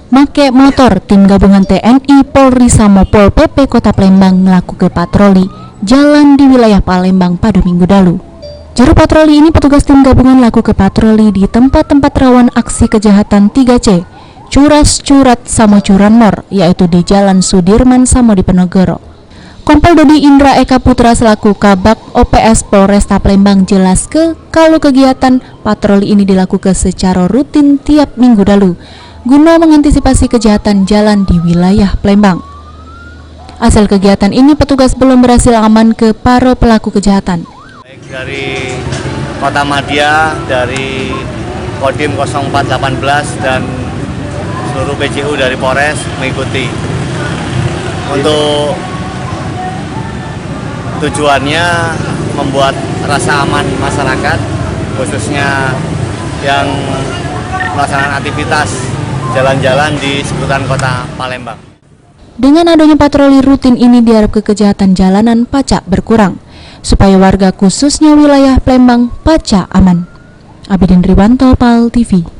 Make motor, tim gabungan TNI, Polri, sama Pol PP Kota Palembang melakukan patroli jalan di wilayah Palembang pada minggu lalu. Juru patroli ini petugas tim gabungan lakukan patroli di tempat-tempat rawan aksi kejahatan 3C, Curas, Curat, sama Curanmor, yaitu di Jalan Sudirman sama di Penogoro. Kompol Dodi Indra Eka Putra selaku Kabak OPS Polresta Palembang jelas kalau kegiatan patroli ini dilakukan secara rutin tiap minggu lalu guna mengantisipasi kejahatan jalan di wilayah Palembang. Hasil kegiatan ini petugas belum berhasil aman ke para pelaku kejahatan. Baik dari Kota Madya, dari Kodim 0418 dan seluruh PJU dari Polres mengikuti. Untuk tujuannya membuat rasa aman masyarakat, khususnya yang melaksanakan aktivitas jalan-jalan di seputaran Kota Palembang. Dengan adanya patroli rutin ini diharapkan kejahatan jalanan pacak berkurang, supaya warga khususnya wilayah Palembang pacak aman. Abidin Riwanto, PAL TV.